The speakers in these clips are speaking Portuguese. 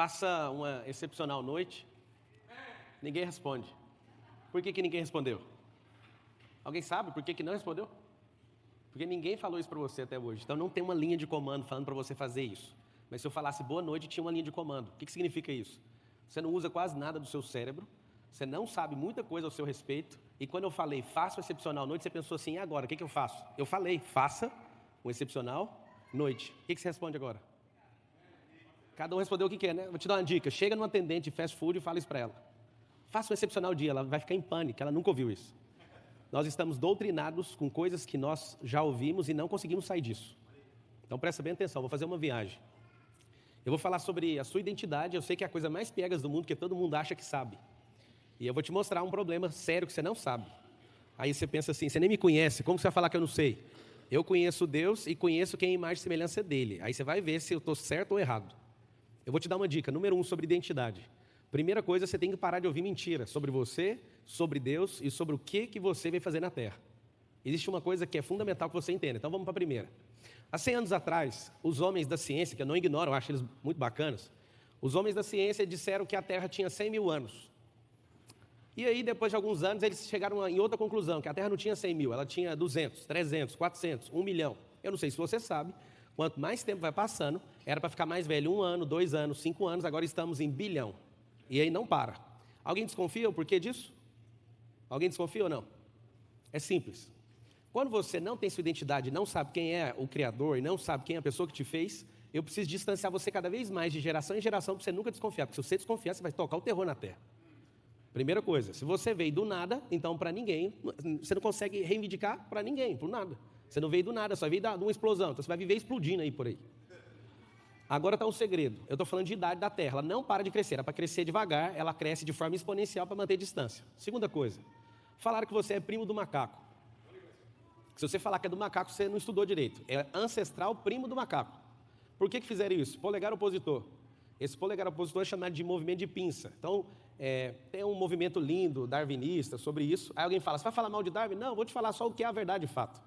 Faça uma excepcional noite. Ninguém responde. Por que ninguém respondeu? Alguém sabe por que não respondeu? Porque ninguém falou isso para você até hoje. Então não tem uma linha de comando falando para você fazer isso. Mas se eu falasse boa noite, tinha uma linha de comando. O que significa isso? Você não usa quase nada do seu cérebro. Você não sabe muita coisa ao seu respeito. E quando eu falei, faça uma excepcional noite, você pensou assim, e agora? O que eu faço? Eu falei, faça uma excepcional noite. O que você responde agora? Cada um respondeu o que quer, né? Vou te dar uma dica. Chega numa atendente de fast food e fala isso para ela. Faça um excepcional dia. Ela vai ficar em pânico. Ela nunca ouviu isso. Nós estamos doutrinados com coisas que nós já ouvimos e não conseguimos sair disso. Então presta bem atenção. Vou fazer uma viagem. Eu vou falar sobre a sua identidade. Eu sei que é a coisa mais piegas do mundo, que todo mundo acha que sabe. E eu vou te mostrar um problema sério que você não sabe. Aí você pensa assim, você nem me conhece, como você vai falar que eu não sei? Eu conheço Deus e conheço quem é a imagem e semelhança dele. Aí você vai ver se eu estou certo ou errado. Eu vou te dar uma dica, número 1, sobre identidade. Primeira coisa, você tem que parar de ouvir mentira sobre você, sobre Deus e sobre o que você veio fazer na Terra. Existe uma coisa que é fundamental que você entenda. Então vamos para a primeira. Há 100 anos atrás, os homens da ciência, que eu não ignoro, eu acho eles muito bacanas, os homens da ciência disseram que a Terra tinha 100 mil anos. E aí, depois de alguns anos, eles chegaram em outra conclusão, que a Terra não tinha 100 mil, ela tinha 200, 300, 400, 1 milhão. Eu não sei se você sabe, quanto mais tempo vai passando, era para ficar mais velho 1 ano, 2 anos, 5 anos, agora estamos em bilhão. E aí não para. Alguém desconfia o porquê disso? Alguém desconfia ou não? É simples. Quando você não tem sua identidade, não sabe quem é o Criador e não sabe quem é a pessoa que te fez, eu preciso distanciar você cada vez mais de geração em geração para você nunca desconfiar. Porque se você desconfiar, você vai tocar o terror na terra. Primeira coisa, se você veio do nada, então para ninguém, você não consegue reivindicar para ninguém, por nada. Você não veio do nada, só veio de uma explosão, então você vai viver explodindo aí por aí. Agora está um segredo, eu estou falando de idade da Terra, ela não para de crescer, era para crescer devagar, ela cresce de forma exponencial para manter distância. Segunda coisa, falaram que você é primo do macaco. Se você falar que é do macaco, você não estudou direito, é ancestral primo do macaco. Por que fizeram isso? Polegar opositor. Esse polegar opositor é chamado de movimento de pinça. Então, tem um movimento lindo, darwinista, sobre isso. Aí alguém fala, você vai falar mal de Darwin? Não, vou te falar só o que é a verdade de fato.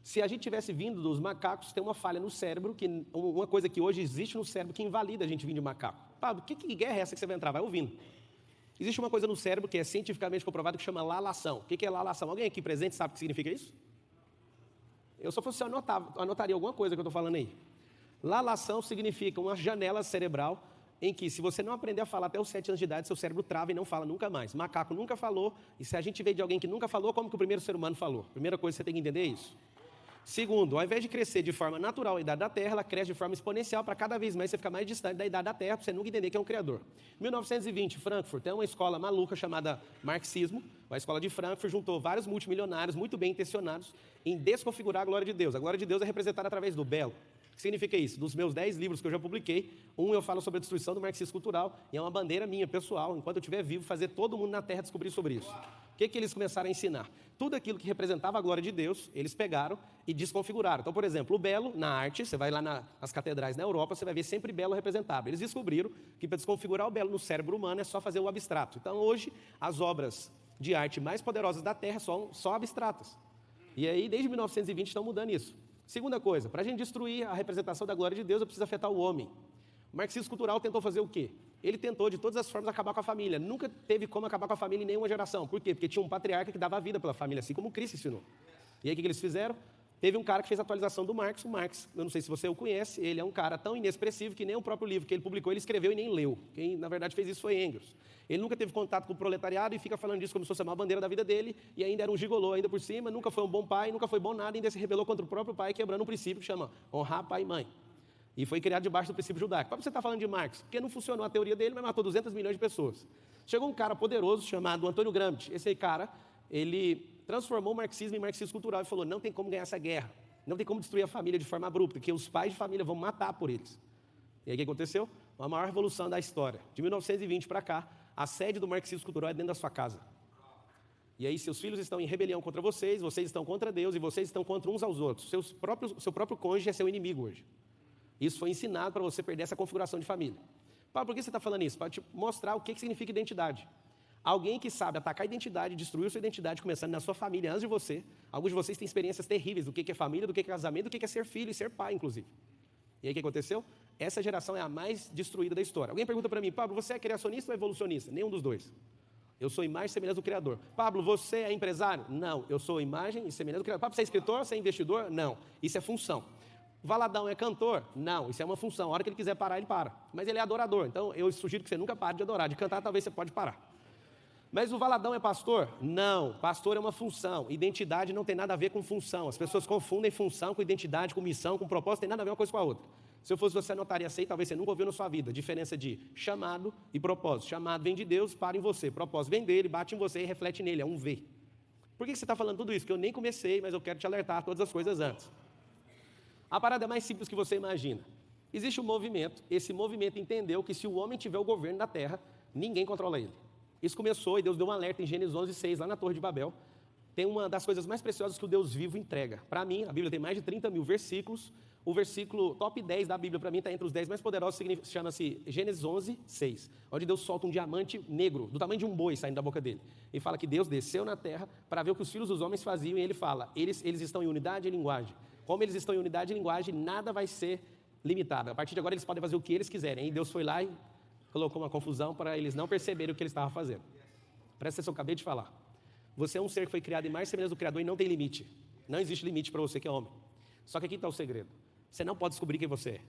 Se a gente tivesse vindo dos macacos, tem uma falha no cérebro, uma coisa que hoje existe no cérebro que invalida a gente vir de macaco. Pablo, que guerra é essa que você vai entrar? Vai ouvindo. Existe uma coisa no cérebro que é cientificamente comprovado que chama lalação. O que é lalação? Alguém aqui presente sabe o que significa isso? Eu, se eu fosse anotaria alguma coisa que eu estou falando aí. Lalação significa uma janela cerebral em que, se você não aprender a falar até os 7 anos de idade, seu cérebro trava e não fala nunca mais. Macaco nunca falou, e se a gente veio de alguém que nunca falou, como que o primeiro ser humano falou? Primeira coisa que você tem que entender é isso. Segundo, ao invés de crescer de forma natural a idade da Terra, ela cresce de forma exponencial para cada vez mais você ficar mais distante da idade da Terra, para você nunca entender que é um Criador. Em 1920, Frankfurt, tem uma escola maluca chamada marxismo, a escola de Frankfurt juntou vários multimilionários muito bem intencionados em desconfigurar a glória de Deus. A glória de Deus é representada através do belo. O que significa isso? Dos meus 10 livros que eu já publiquei, eu falo sobre a destruição do marxismo cultural, e é uma bandeira minha, pessoal, enquanto eu estiver vivo, fazer todo mundo na Terra descobrir sobre isso. O que eles começaram a ensinar? Tudo aquilo que representava a glória de Deus, eles pegaram e desconfiguraram. Então, por exemplo, o belo, na arte, você vai lá nas catedrais na Europa, você vai ver sempre belo representado. Eles descobriram que para desconfigurar o belo no cérebro humano é só fazer o abstrato. Então, hoje, as obras de arte mais poderosas da Terra são só abstratas. E aí, desde 1920, estão mudando isso. Segunda coisa, para a gente destruir a representação da glória de Deus, eu preciso afetar o homem. O marxismo cultural tentou fazer o quê? Ele tentou, de todas as formas, acabar com a família. Nunca teve como acabar com a família em nenhuma geração. Por quê? Porque tinha um patriarca que dava a vida pela família, assim como Cristo ensinou. E aí, o que eles fizeram? Teve um cara que fez a atualização do Marx. O Marx, eu não sei se você o conhece, ele é um cara tão inexpressivo que nem o próprio livro que ele publicou, ele escreveu e nem leu. Quem, na verdade, fez isso foi Engels. Ele nunca teve contato com o proletariado e fica falando disso como se fosse a maior bandeira da vida dele, e ainda era um gigolô ainda por cima, nunca foi um bom pai, nunca foi bom nada, ainda se rebelou contra o próprio pai, quebrando um princípio que chama honrar pai e mãe. E foi criado debaixo do princípio judaico. Por que você está falando de Marx? Porque não funcionou a teoria dele, mas matou 200 milhões de pessoas. Chegou um cara poderoso chamado Antônio Gramsci. Esse aí, cara, ele transformou o marxismo em marxismo cultural e falou, não tem como ganhar essa guerra. Não tem como destruir a família de forma abrupta, porque os pais de família vão matar por eles. E aí o que aconteceu? A maior revolução da história. De 1920 para cá, a sede do marxismo cultural é dentro da sua casa. E aí seus filhos estão em rebelião contra vocês estão contra Deus e vocês estão contra uns aos outros. Seu próprio cônjuge é seu inimigo hoje. Isso foi ensinado para você perder essa configuração de família. Paulo, por que você está falando isso? Para te mostrar o que significa identidade. Alguém que sabe atacar a identidade, destruir sua identidade, começando na sua família, antes de você. Alguns de vocês têm experiências terríveis do que é família, do que é casamento, do que é ser filho e ser pai, inclusive. E aí o que aconteceu? Essa geração é a mais destruída da história. Alguém pergunta para mim, Pablo, você é criacionista ou evolucionista? Nenhum dos dois. Eu sou imagem e semelhança do Criador. Pablo, você é empresário? Não, eu sou imagem e semelhança do Criador. Pablo, você é escritor? Você é investidor? Não, isso é função. Valadão é cantor? Não, isso é uma função. A hora que ele quiser parar, ele para. Mas ele é adorador, então eu sugiro que você nunca pare de adorar. De cantar, talvez você pode parar. Mas o Valadão é pastor? Não, pastor é uma função. Identidade não tem nada a ver com função. As pessoas confundem função com identidade, com missão, com propósito, tem nada a ver uma coisa com a outra. Se eu fosse você, anotaria assim, talvez você nunca ouviu na sua vida. A diferença de chamado e propósito. Chamado vem de Deus, para em você. Propósito vem dele, bate em você e reflete nele, é um V. Por que você está falando tudo isso? Porque eu nem comecei, mas eu quero te alertar a todas as coisas antes. A parada é mais simples que você imagina. Existe um movimento, esse movimento entendeu que se o homem tiver o governo da terra, ninguém controla ele. Isso começou e Deus deu um alerta em Gênesis 11:6, lá na Torre de Babel. Tem uma das coisas mais preciosas que o Deus vivo entrega. Para mim, a Bíblia tem mais de 30 mil versículos. O versículo top 10 da Bíblia, para mim, está entre os 10 mais poderosos, chama-se Gênesis 11:6, onde Deus solta um diamante negro, do tamanho de um boi, saindo da boca dele. E fala que Deus desceu na terra para ver o que os filhos dos homens faziam, e ele fala, eles estão em unidade e linguagem. Como eles estão em unidade e linguagem, nada vai ser limitado. A partir de agora, eles podem fazer o que eles quiserem. E Deus foi lá e colocou uma confusão para eles não perceberem o que eles estavam fazendo. Presta atenção, eu acabei de falar. Você é um ser que foi criado em mais semelhança do Criador e não tem limite. Não existe limite para você que é homem. Só que aqui está o segredo. Você não pode descobrir quem você é.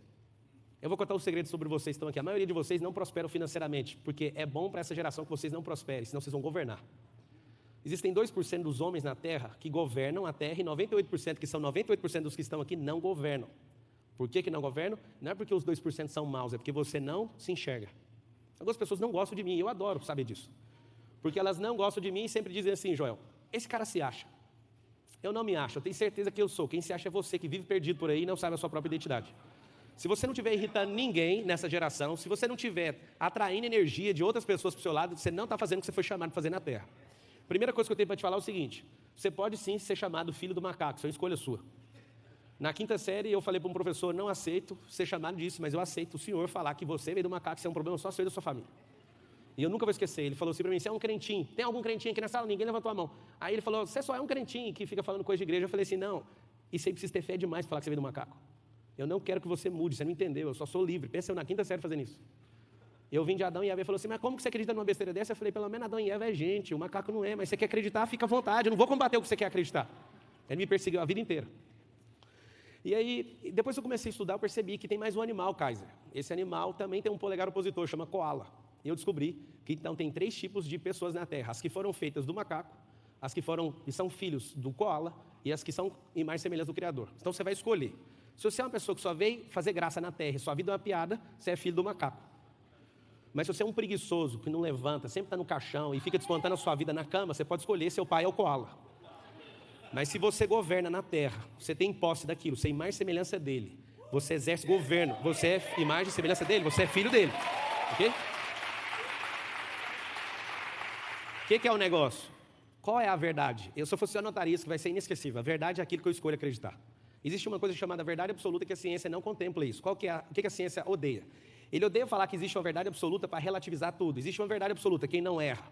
Eu vou contar um segredo sobre vocês que estão aqui. A maioria de vocês não prosperam financeiramente, porque é bom para essa geração que vocês não prosperem, senão vocês vão governar. Existem 2% dos homens na Terra que governam a Terra e 98%, que são 98% dos que estão aqui, não governam. Por que não governam? Não é porque os 2% são maus, é porque você não se enxerga. Algumas pessoas não gostam de mim, e eu adoro saber disso. Porque elas não gostam de mim e sempre dizem assim, Joel, esse cara se acha. Eu não me acho, eu tenho certeza que eu sou. Quem se acha é você, que vive perdido por aí e não sabe a sua própria identidade. Se você não estiver irritando ninguém nessa geração, se você não estiver atraindo energia de outras pessoas para o seu lado, você não está fazendo o que você foi chamado para fazer na Terra. Primeira coisa que eu tenho para te falar é o seguinte, você pode sim ser chamado filho do macaco, isso é uma escolha sua. Na 5ª série eu falei para um professor, não aceito ser chamado disso, mas eu aceito o senhor falar que você veio do macaco, isso é um problema só seu e da sua família. E eu nunca vou esquecer, ele falou assim para mim, você é um crentinho, tem algum crentinho aqui na sala? Ninguém levantou a mão. Aí ele falou, você só é um crentinho que fica falando coisa de igreja. Eu falei assim, não, isso aí precisa ter fé demais para falar que você veio do macaco. Eu não quero que você mude, você não entendeu, eu só sou livre. Pensa eu na 5ª série fazendo isso. Eu vim de Adão e Eva e falou assim, mas como que você acredita numa besteira dessa? Eu falei, pelo menos Adão e Eva é gente, o macaco não é, mas você quer acreditar, fica à vontade, eu não vou combater o que você quer acreditar. Ele me perseguiu a vida inteira. E aí, depois que eu comecei a estudar, eu percebi que tem mais um animal, Kaiser. Esse animal também tem um polegar opositor, chama koala. E eu descobri que então tem 3 tipos de pessoas na Terra. As que foram feitas do macaco, as que são filhos do koala e as que são imagem e semelhança do Criador. Então você vai escolher. Se você é uma pessoa que só veio fazer graça na Terra e sua vida é uma piada, você é filho do macaco. Mas se você é um preguiçoso, que não levanta, sempre está no caixão e fica descontando a sua vida na cama, você pode escolher, seu pai é o koala. Mas se você governa na Terra, você tem posse daquilo, você é imagem e semelhança dele, você exerce governo, você é imagem e semelhança dele, você é filho dele. Ok? O que é o negócio? Qual é a verdade? Se eu fosse anotar isso, que vai ser inesquecível. A verdade é aquilo que eu escolho acreditar. Existe uma coisa chamada verdade absoluta que a ciência não contempla isso. O que a ciência odeia? Ele odeia falar que existe uma verdade absoluta para relativizar tudo. Existe uma verdade absoluta, quem não erra.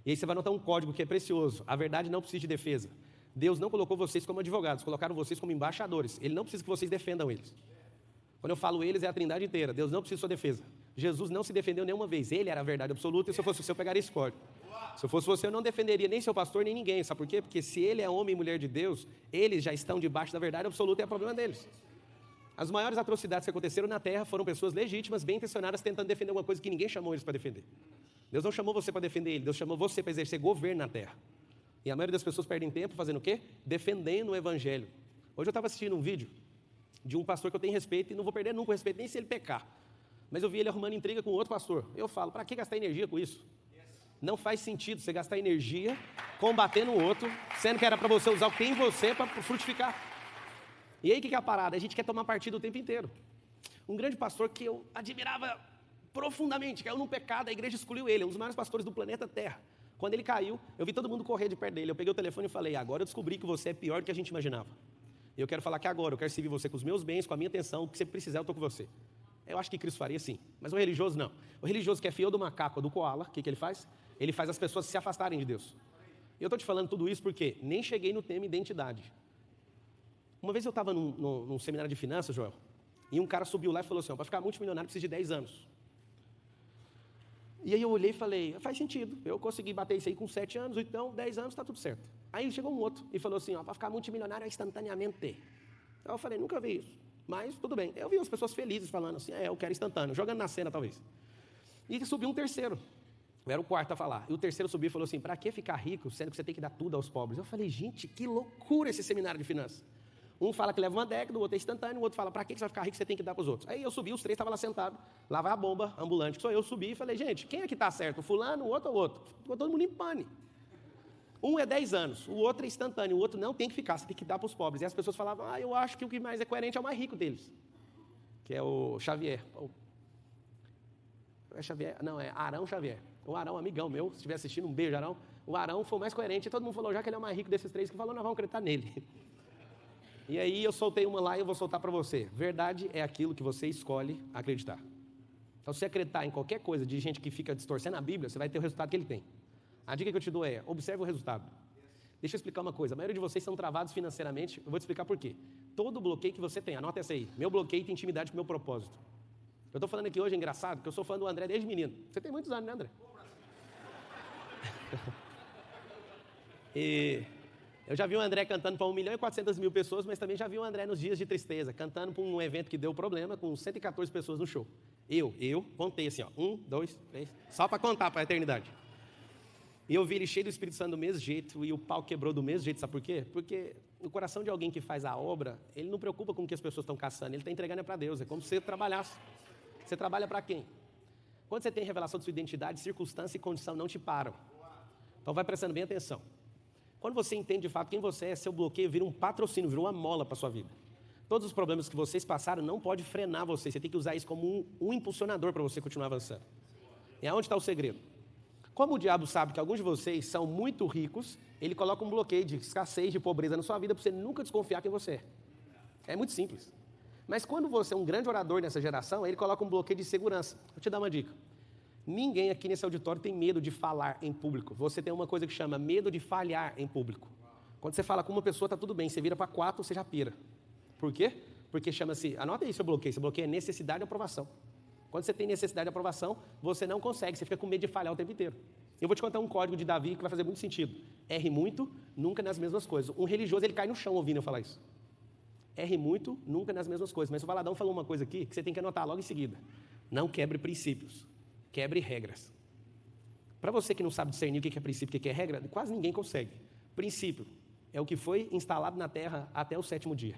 E aí você vai notar um código que é precioso. A verdade não precisa de defesa. Deus não colocou vocês como advogados, colocaram vocês como embaixadores. Ele não precisa que vocês defendam eles. Quando eu falo eles, é a trindade inteira. Deus não precisa de sua defesa. Jesus não se defendeu nenhuma vez. Ele era a verdade absoluta e se eu fosse você, eu pegaria esse código. Se eu fosse você, eu não defenderia nem seu pastor, nem ninguém. Sabe por quê? Porque se ele é homem e mulher de Deus, eles já estão debaixo da verdade absoluta e é problema deles. As maiores atrocidades que aconteceram na Terra foram pessoas legítimas, bem intencionadas, tentando defender alguma coisa que ninguém chamou eles para defender. Deus não chamou você para defender ele, Deus chamou você para exercer governo na Terra. E a maioria das pessoas perdem tempo fazendo o quê? Defendendo o Evangelho. Hoje eu estava assistindo um vídeo de um pastor que eu tenho respeito e não vou perder nunca o respeito, nem se ele pecar. Mas eu vi ele arrumando intriga com outro pastor. Eu falo, para que gastar energia com isso? Não faz sentido você gastar energia combatendo o outro, sendo que era para você usar o que tem em você para frutificar. E aí o que é a parada? A gente quer tomar partido o tempo inteiro. Um grande pastor que eu admirava profundamente, caiu num pecado, a igreja excluiu ele, é um dos maiores pastores do planeta Terra. Quando ele caiu, eu vi todo mundo correr de perto dele. Eu peguei o telefone e falei, agora eu descobri que você é pior do que a gente imaginava. E eu quero falar que agora, eu quero servir você com os meus bens, com a minha atenção, o que você precisar, eu estou com você. Eu acho que Cristo faria sim, mas o religioso não. O religioso que é fiel do macaco ou do koala, o que ele faz? Ele faz as pessoas se afastarem de Deus. E eu estou te falando tudo isso porque nem cheguei no tema identidade. Uma vez eu estava num seminário de finanças, Joel, E um cara subiu lá e falou assim, para ficar multimilionário precisa de 10 anos. E aí eu olhei e falei, faz sentido, eu consegui bater isso aí com 7 anos, então 10 anos está tudo certo. Aí chegou um outro e falou assim, para ficar multimilionário é instantaneamente. Então eu falei, nunca vi isso, mas tudo bem. Eu vi as pessoas felizes falando assim, eu quero instantâneo, jogando na cena talvez. E subiu um terceiro, eu era o quarto a falar. E o terceiro subiu e falou assim, para que ficar rico, sendo que você tem que dar tudo aos pobres? Eu falei, gente, que loucura esse seminário de finanças. Um fala que leva uma década, o outro é instantâneo, o outro fala, para que você vai ficar rico, você tem que dar para os outros. Aí eu subi, os 3 estavam lá sentados, lá vai a bomba ambulante, que sou eu, subi e falei, gente, quem é que está certo, o fulano, o outro ou o outro? Ficou todo mundo em pane. Um é 10 anos, o outro é instantâneo, o outro não tem que ficar, você tem que dar para os pobres. E as pessoas falavam, eu acho que o que mais é coerente é o mais rico deles, que é o Xavier. É Xavier? Não, é Arão Xavier. O Arão, amigão meu, se estiver assistindo, um beijo, Arão. O Arão foi o mais coerente, e todo mundo falou, já que ele é o mais rico desses 3, que falou, nós vamos acreditar nele. E aí eu soltei uma lá e eu vou soltar para você. Verdade é aquilo que você escolhe acreditar. Então, se você acreditar em qualquer coisa de gente que fica distorcendo a Bíblia, você vai ter o resultado que ele tem. A dica que eu te dou é, observe o resultado. Deixa eu explicar uma coisa. A maioria de vocês são travados financeiramente. Eu vou te explicar por quê. Todo bloqueio que você tem, anota essa aí. Meu bloqueio tem intimidade com o meu propósito. Eu estou falando aqui hoje, é engraçado, porque eu sou fã do André desde menino. Você tem muitos anos, né, André? E eu já vi o André cantando para 1.400.000 pessoas, mas também já vi o André nos dias de tristeza, cantando para um evento que deu problema, com 114 pessoas no show. Eu contei assim, 1, 2, 3, só para contar para a eternidade. E eu vi ele cheio do Espírito Santo do mesmo jeito, e o pau quebrou do mesmo jeito, sabe por quê? Porque no coração de alguém que faz a obra, ele não preocupa com o que as pessoas estão caçando, ele está entregando para Deus, é como se você trabalhasse. Você trabalha para quem? Quando você tem revelação de sua identidade, circunstância e condição não te param. Então vai prestando bem atenção. Quando você entende de fato quem você é, seu bloqueio vira um patrocínio, vira uma mola para a sua vida. Todos os problemas que vocês passaram não pode frenar você, você tem que usar isso como um impulsionador para você continuar avançando. E aonde está o segredo? Como o diabo sabe que alguns de vocês são muito ricos, ele coloca um bloqueio de escassez, de pobreza na sua vida para você nunca desconfiar quem você é. É muito simples. Mas quando você é um grande orador nessa geração, ele coloca um bloqueio de segurança. Vou te dar uma dica. Ninguém aqui nesse auditório tem medo de falar em público. Você tem uma coisa que chama medo de falhar em público. Quando você fala com uma pessoa, está tudo bem. Você vira para 4, você já pira. Por quê? Porque chama-se, anota aí seu bloqueio. Seu bloqueio é necessidade de aprovação. Quando você tem necessidade de aprovação, você não consegue. Você fica com medo de falhar o tempo inteiro. Eu vou te contar um código de Davi que vai fazer muito sentido. Erre muito, nunca nas mesmas coisas. Um religioso, ele cai no chão ouvindo eu falar isso. Erre muito, nunca nas mesmas coisas. Mas o Valadão falou uma coisa aqui que você tem que anotar logo em seguida. Não quebre princípios. Quebre regras. Para você que não sabe discernir o que é princípio e o que é regra, quase ninguém consegue. Princípio é o que foi instalado na terra até o 7º dia.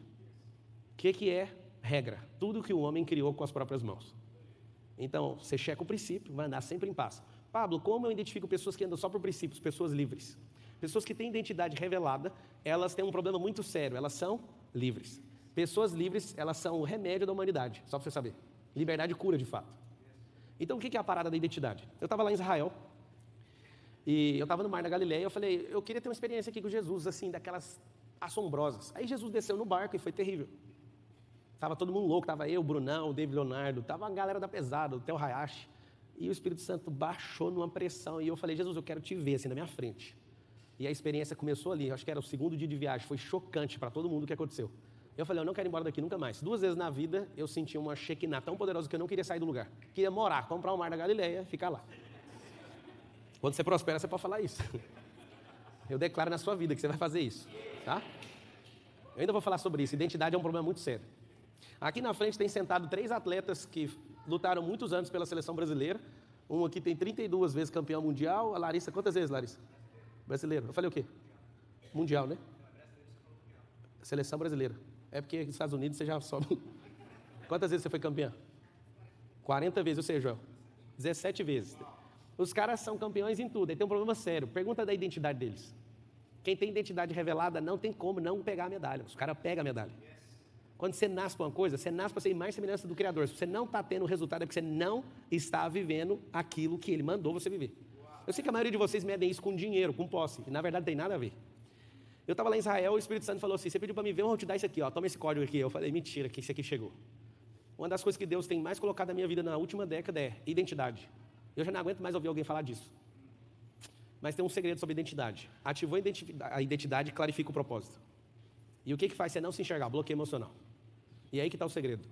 O que é regra? Tudo que o homem criou com as próprias mãos. Então, você checa o princípio, vai andar sempre em paz. Pablo, como eu identifico pessoas que andam só por princípios? Pessoas livres. Pessoas que têm identidade revelada, elas têm um problema muito sério, elas são livres. Pessoas livres, elas são o remédio da humanidade, só para você saber. Liberdade cura, de fato. Então, o que é a parada da identidade? Eu estava lá em Israel, e eu estava no Mar da Galileia, eu falei, eu queria ter uma experiência aqui com Jesus, assim, daquelas assombrosas. Aí Jesus desceu no barco e foi terrível. Estava todo mundo louco, estava eu, o Brunão, o David Leonardo, estava a galera da pesada, o Theo Hayashi. E o Espírito Santo baixou numa pressão, e eu falei, Jesus, eu quero te ver, assim, na minha frente. E a experiência começou ali, acho que era o 2º dia de viagem, foi chocante para todo mundo o que aconteceu. Eu falei, eu não quero ir embora daqui nunca mais. 2 vezes na vida, eu senti uma Shekinah tão poderosa que eu não queria sair do lugar. Queria morar, comprar um Mar da Galileia, ficar lá. Quando você prospera, você pode falar isso. Eu declaro na sua vida que você vai fazer isso, tá? Eu ainda vou falar sobre isso. Identidade é um problema muito sério. Aqui na frente tem sentado 3 atletas que lutaram muitos anos pela seleção brasileira. Um aqui tem 32 vezes campeão mundial. A Larissa, quantas vezes, Larissa? Brasileiro. Eu falei o quê? Mundial, né? Seleção brasileira. É porque nos Estados Unidos você já sobe. Quantas vezes você foi campeão? 40 vezes, ou seja, 17 vezes. Os caras são campeões em tudo. Aí tem um problema sério. Pergunta da identidade deles. Quem tem identidade revelada não tem como não pegar a medalha. Os caras pegam a medalha. Quando você nasce para uma coisa, você nasce para ser mais semelhança do Criador. Se você não está tendo o resultado, é porque você não está vivendo aquilo que Ele mandou você viver. Eu sei que a maioria de vocês medem isso com dinheiro, com posse. E na verdade não tem nada a ver. Eu estava lá em Israel, o Espírito Santo falou assim, você pediu para mim ver, eu vou te dar isso aqui, ó, toma esse código aqui. Eu falei, mentira, que esse aqui chegou. Uma das coisas que Deus tem mais colocado na minha vida na última década é identidade. Eu já não aguento mais ouvir alguém falar disso. Mas tem um segredo sobre identidade. Ativou a identidade e clarifica o propósito. E o que faz você não se enxergar? Bloqueio emocional. E aí que está o segredo.